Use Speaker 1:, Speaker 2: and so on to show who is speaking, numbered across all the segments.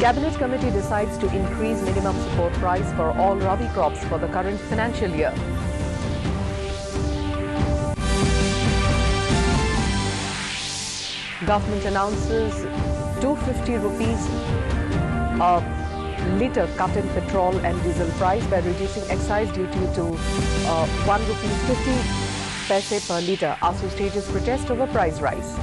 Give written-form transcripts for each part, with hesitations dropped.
Speaker 1: Cabinet Committee decides to increase minimum support price for all rabi crops for the current financial year. Government announces 250 rupees a litre cut in petrol and diesel price by reducing excise duty to 1 rupees 50 paise per litre. ASU stages protest over price rise.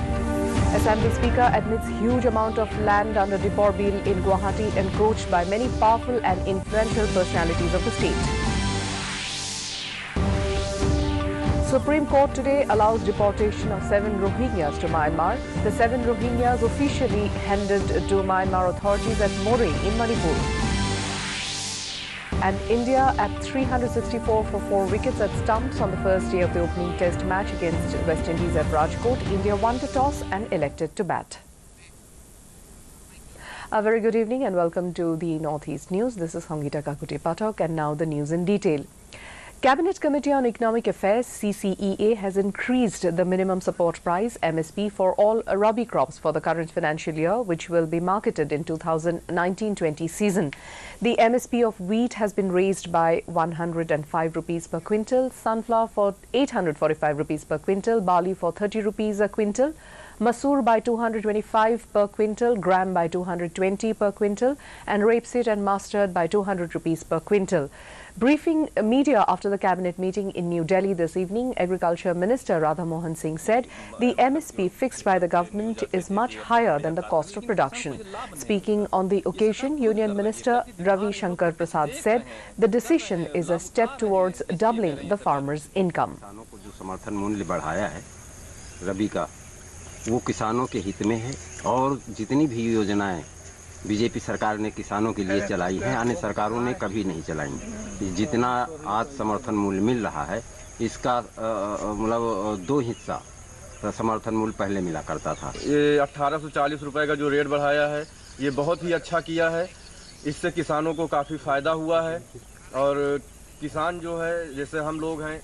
Speaker 1: Assembly Speaker admits huge amount of land under Dipor Bill in Guwahati encroached by many powerful and influential personalities of the state. Supreme Court today allows deportation of 7 Rohingyas to Myanmar. The 7 Rohingyas officially handed to Myanmar authorities at Moreh in Manipur. And India at 364 for 4 wickets at stumps on the first day of the opening test match against West Indies at Rajkot. India won the toss and elected to bat. A very good evening and welcome to the Northeast News. This is Hongita Kakute Pathak and now the news in detail. Cabinet Committee on Economic Affairs CCEA has increased the minimum support price MSP for all rabi crops for the current financial year, which will be marketed in 2019-20 season. The MSP of wheat has been raised by 105 rupees per quintal, sunflower for 845 rupees per quintal, barley for 30 rupees a quintal, masoor by 225 per quintal, gram by 220 per quintal, and rapeseed and mustard by 200 rupees per quintal. Briefing media after the cabinet meeting in New Delhi this evening, Agriculture Minister Radha Mohan Singh said the MSP fixed by the government is much higher than the cost of production. Speaking on the occasion, Union Minister Ravi Shankar Prasad said the decision is a step towards doubling the farmers' income.
Speaker 2: वो किसानों के हित में है और जितनी भी योजनाएं बीजेपी सरकार ने किसानों के लिए चलाई हैं अन्य सरकारों ने कभी नहीं चलाई। जितना आज समर्थन मूल्य मिल रहा है इसका मतलब 2 हिस्सा समर्थन मूल्य पहले मिला करता था।
Speaker 3: ये 1840 रुपए का जो रेट बढ़ाया है ये बहुत ही अच्छा किया है। इससे किसानों को काफ़ी फ़ायदा हुआ है और किसान जो है जैसे हम लोग हैं।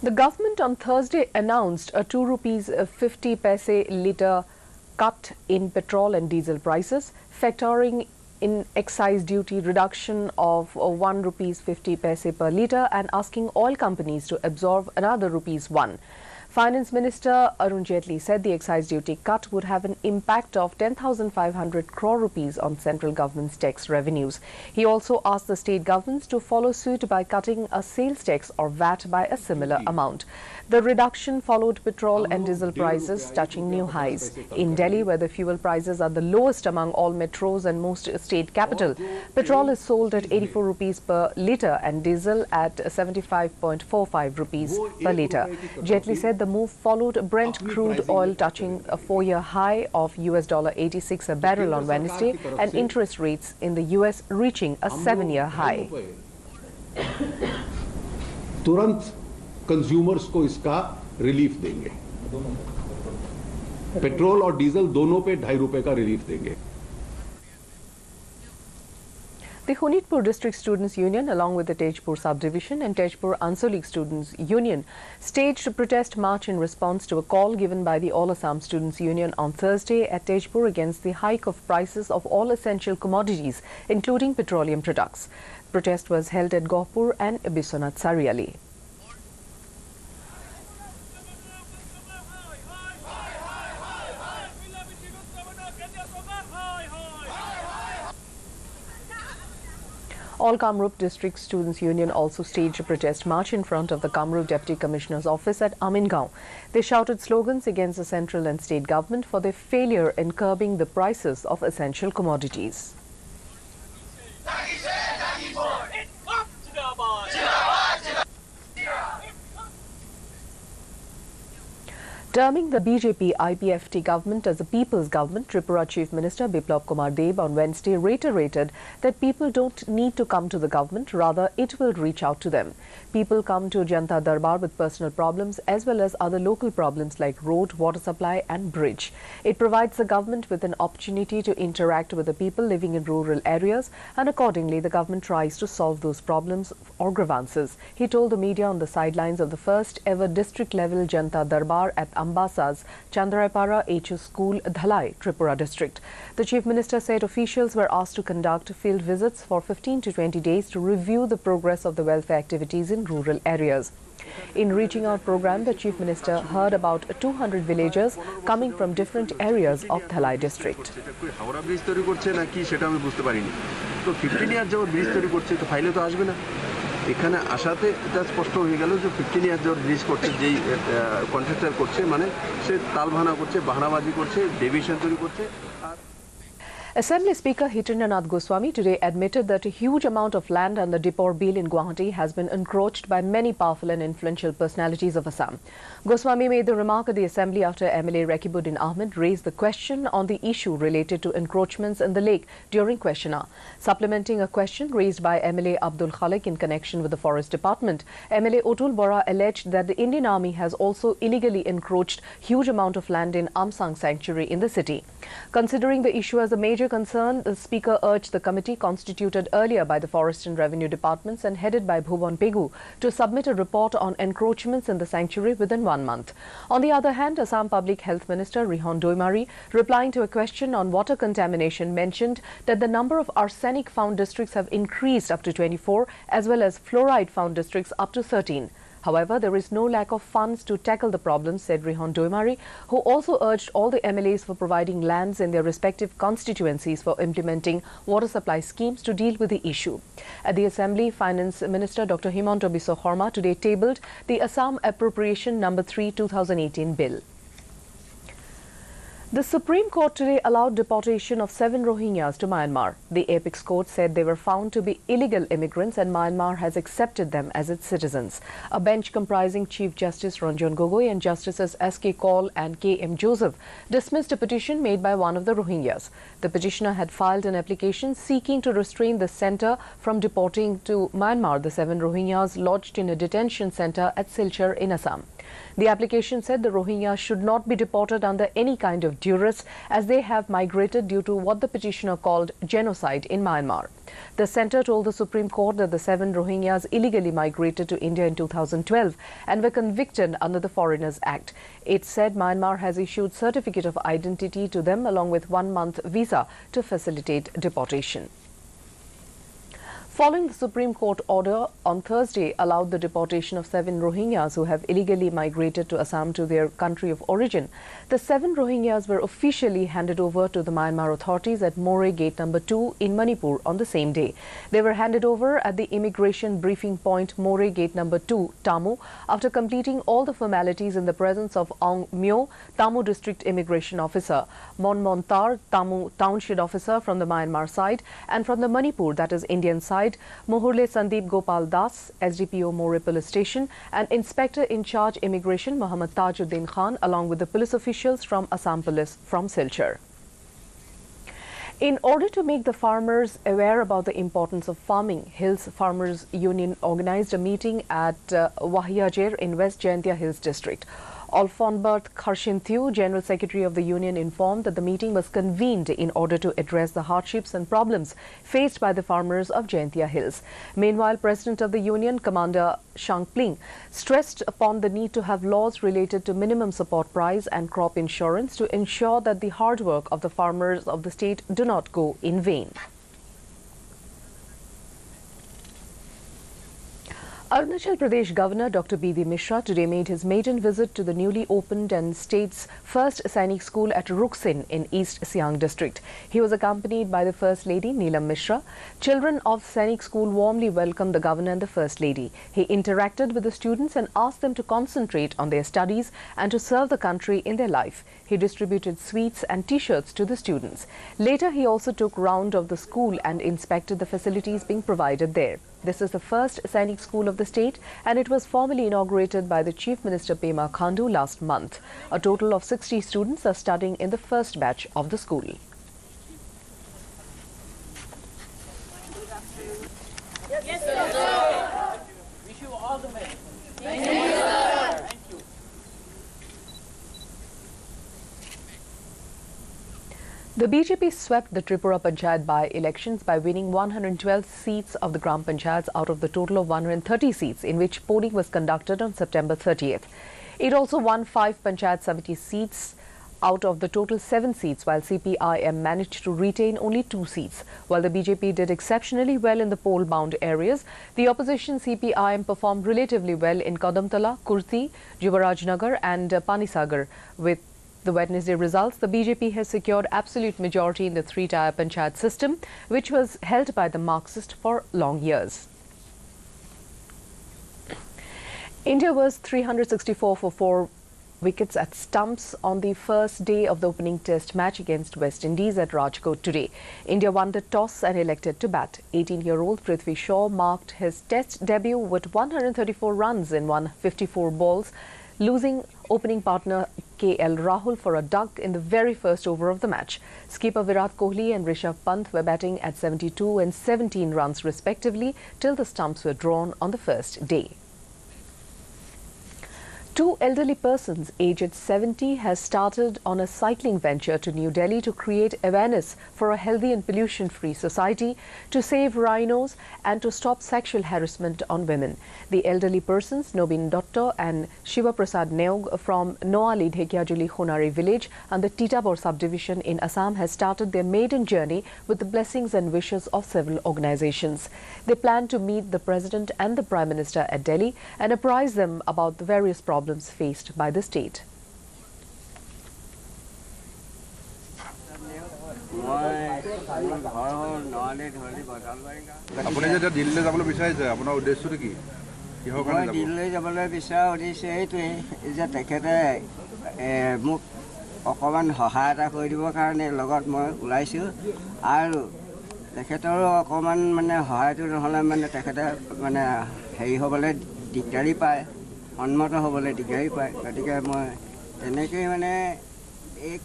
Speaker 1: The government on Thursday announced a 2 rupees 50 paise litre cut in petrol and diesel prices, factoring in excise duty reduction of 1 rupees 50 paise per litre and asking oil companies to absorb another rupees 1. Finance Minister Arun Jaitley said the excise duty cut would have an impact of 10,500 crore rupees on central government's tax revenues. He also asked the state governments to follow suit by cutting a sales tax or VAT by a similar amount. The reduction followed petrol and diesel prices touching new highs. In Delhi, where the fuel prices are the lowest among all metros and most state capital, petrol is sold at 84 rupees per litre and diesel at 75.45 rupees per litre. Jaitley said the move followed Brent crude oil touching a 4-year high of $86 a barrel on Wednesday and interest rates in the US reaching a 7-year high.
Speaker 4: तुरंत consumers को इसका relief देंगे। Petrol और diesel दोनों पे 2.5 रुपए का relief देंगे।
Speaker 1: The Hunitpur District Students Union, along with the Tejpur Subdivision and Tejpur Ansolik Students Union, staged a protest march in response to a call given by the All Assam Students Union on Thursday at Tejpur against the hike of prices of all essential commodities, including petroleum products. Protest was held at Gohpur and Biswanath Sariali. All Kamrup District Students Union also staged a protest march in front of the Kamrup Deputy Commissioner's office at Amingaon. They shouted slogans against the central and state government for their failure in curbing the prices of essential commodities. Terming the BJP IPFT government as a people's government, Tripura Chief Minister Biplab Kumar Deb on Wednesday reiterated that people don't need to come to the government, rather it will reach out to them. People come to Janta Darbar with personal problems as well as other local problems like road, water supply and bridge. It provides the government with an opportunity to interact with the people living in rural areas, and accordingly the government tries to solve those problems or grievances. He told the media on the sidelines of the first ever district level Janta Darbar at Ambasa's Chandrapara HU School, Dhalai, Tripura district. The Chief Minister said officials were asked to conduct field visits for 15 to 20 days to review the progress of the welfare activities in rural areas. In Reaching Out program, the Chief Minister heard about 200 villagers coming from different areas of Dhalai district.
Speaker 5: এখানে আসাতে এটা স্পষ্ট হয়ে গেল যে 15 ইয়ার যাওয়ার bridge করছে যেই কন্ট্রাক্টর করছে মানে সে তালভানা করছে বাহানাবাজি করছে ডেভিয়েশন তৈরি করছে।
Speaker 1: Assembly Speaker Hirendranath Goswami today admitted that a huge amount of land under Dipor Bill in Guwahati has been encroached by many powerful and influential personalities of Assam. Goswami made the remark at the Assembly after MLA Rekibuddin Ahmed raised the question on the issue related to encroachments in the lake during question hour. Supplementing a question raised by MLA Abdul Khalik in connection with the Forest Department, MLA Otul Bora alleged that the Indian Army has also illegally encroached huge amount of land in Amsang Sanctuary in the city. Considering the issue as a major concern, the Speaker urged the committee constituted earlier by the Forest and Revenue Departments and headed by Bhuvan Pegu to submit a report on encroachments in the sanctuary within 1 month. On the other hand, Assam Public Health Minister Rihon Doimari, replying to a question on water contamination, mentioned that the number of arsenic found districts have increased up to 24 as well as fluoride found districts up to 13. However, there is no lack of funds to tackle the problem, said Rihon Doimari, who also urged all the MLAs for providing lands in their respective constituencies for implementing water supply schemes to deal with the issue. At the Assembly, Finance Minister Dr. Himanta Biswa Sarma today tabled the Assam Appropriation No. 3 2018 bill. The Supreme Court today allowed deportation of 7 Rohingyas to Myanmar. The apex court said they were found to be illegal immigrants and Myanmar has accepted them as its citizens. A bench comprising Chief Justice Ranjan Gogoi and Justices S.K. Kaul and K.M. Joseph dismissed a petition made by one of the Rohingyas. The petitioner had filed an application seeking to restrain the centre from deporting to Myanmar the 7 Rohingyas lodged in a detention centre at Silchar in Assam. The application said the Rohingyas should not be deported under any kind of duress as they have migrated due to what the petitioner called genocide in Myanmar. The centre told the Supreme Court that the 7 Rohingyas illegally migrated to India in 2012 and were convicted under the Foreigners Act. It said Myanmar has issued certificate of identity to them along with 1-month visa to facilitate deportation. Following the Supreme Court order on Thursday allowed the deportation of 7 Rohingyas who have illegally migrated to Assam to their country of origin, the 7 Rohingyas were officially handed over to the Myanmar authorities at Moreh Gate No. 2 in Manipur on the same day. They were handed over at the immigration briefing point Moreh Gate No. 2, Tamu, after completing all the formalities in the presence of Aung Myo, Tamu District Immigration Officer, Mon Montar, Tamu Township Officer from the Myanmar side, and from the Manipur, that is Indian side, Mohurle Sandeep Gopal Das, SDPO Moreh Police Station, and Inspector in Charge Immigration Muhammad Tajuddin Khan, along with the police officials from Assam Police from Silchar. In order to make the farmers aware about the importance of farming, Hills Farmers Union organized a meeting at Wahiajer in West Jaintia Hills District. Alfonbert Kharshinthew, General Secretary of the union, informed that the meeting was convened in order to address the hardships and problems faced by the farmers of Jaintia Hills. Meanwhile, President of the union, Commander Shangpling, stressed upon the need to have laws related to minimum support price and crop insurance to ensure that the hard work of the farmers of the state do not go in vain. Arunachal Pradesh Governor Dr. B.D. Mishra today made his maiden visit to the newly opened and state's first Sainik School at Ruksin in East Siang District. He was accompanied by the First Lady Neelam Mishra. Children of Sainik School warmly welcomed the Governor and the First Lady. He interacted with the students and asked them to concentrate on their studies and to serve the country in their life. He distributed sweets and T-shirts to the students. Later, he also took round of the school and inspected the facilities being provided there. This is the first Sainik School of the state and it was formally inaugurated by the Chief Minister Pema Khandu last month. A total of 60 students are studying in the first batch of the school.
Speaker 6: Yes, sir. Wish you all the best. Thank you, sir. Thank you.
Speaker 1: The BJP swept the Tripura Panchayat by-elections by winning 112 seats of the Gram Panchayats out of the total of 130 seats in which polling was conducted on September 30th. It also won 5 Panchayat Samiti seats out of the total 7 seats, while CPIM managed to retain only 2 seats. While the BJP did exceptionally well in the poll-bound areas, the opposition CPIM performed relatively well in Kadamtala, Kurti, Yuvarajnagar and Panisagar. With the Wednesday results, the BJP has secured absolute majority in the 3-tier Panchayat system, which was held by the Marxist for long years. India was 364 for 4 wickets at stumps on the first day of the opening test match against West Indies at Rajkot today. India won the toss and elected to bat. 18-year-old Prithvi Shaw marked his test debut with 134 runs in 154 balls, losing opening partner KL Rahul for a duck in the very first over of the match. Skipper Virat Kohli and Rishabh Pant were batting at 72 and 17 runs respectively till the stumps were drawn on the first day. 2 elderly persons aged 70 has started on a cycling venture to New Delhi to create awareness for a healthy and pollution-free society, to save rhinos and to stop sexual harassment on women. The elderly persons, Nobin Dotto and Shiva Prasad Neog from Noali Dhekiajuli Khonari village and the Titabor subdivision in Assam, has started their maiden journey with the blessings and wishes of several organizations. They plan to meet the President and the Prime Minister at Delhi and apprise them about the various problems faced by the state.
Speaker 7: আপুনি যে দিল্লীলৈ যাবলৈ বিচাৰিছে আপোনাৰ উদ্দেশ্যটো কি? কিহৰ কাৰণে যাব?
Speaker 8: দিল্লীলৈ যাবলৈ বিচৰা উদ্দেশ্য এইটোৱে যে তেখেতে মোক অকণমান সহায় এটা কৰি দিবৰ কাৰণে লগত মই ওলাইছোঁ আৰু তেখেতৰো অকণমান মানে সহায়টো নহ'লে মানে তেখেতে মানে হেৰি হ'বলৈ দিগদাৰি পায়, সন্মত হ'বলৈ দিগদাৰি পায়। গতিকে মই তেনেকৈয়ে মানে এই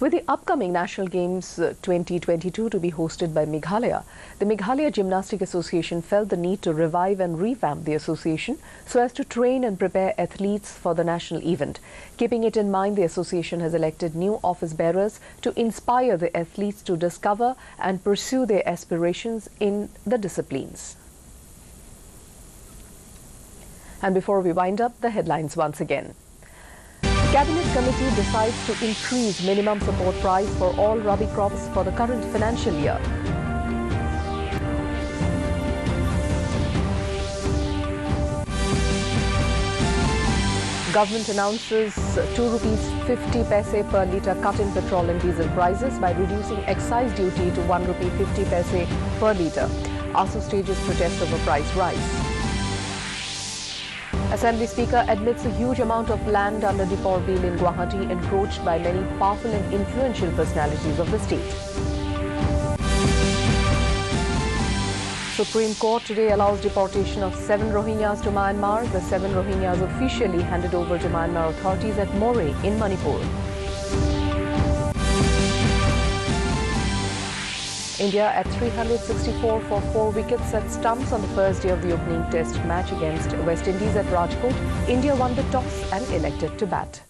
Speaker 1: With the upcoming National Games 2022 to be hosted by Meghalaya, the Meghalaya Gymnastic Association felt the need to revive and revamp the association so as to train and prepare athletes for the national event. Keeping it in mind, the association has elected new office bearers to inspire the athletes to discover and pursue their aspirations in the disciplines. And before we wind up, the headlines once again. Cabinet Committee decides to increase minimum support price for all rabi crops for the current financial year. Government announces ₹2.50 per litre cut in petrol and diesel prices by reducing excise duty to ₹1.50 per litre. ASU stages protest over price rise. Assembly Speaker admits a huge amount of land under Deepor Bill in Guwahati encroached by many powerful and influential personalities of the state. Supreme Court today allows deportation of 7 Rohingyas to Myanmar. The 7 Rohingyas officially handed over to Myanmar authorities at Moreh in Manipur. India at 364 for 4 wickets at stumps on the first day of the opening test match against West Indies at Rajkot. India won the toss and elected to bat.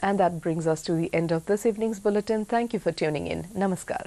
Speaker 1: And that brings us to the end of this evening's bulletin. Thank you for tuning in. Namaskar.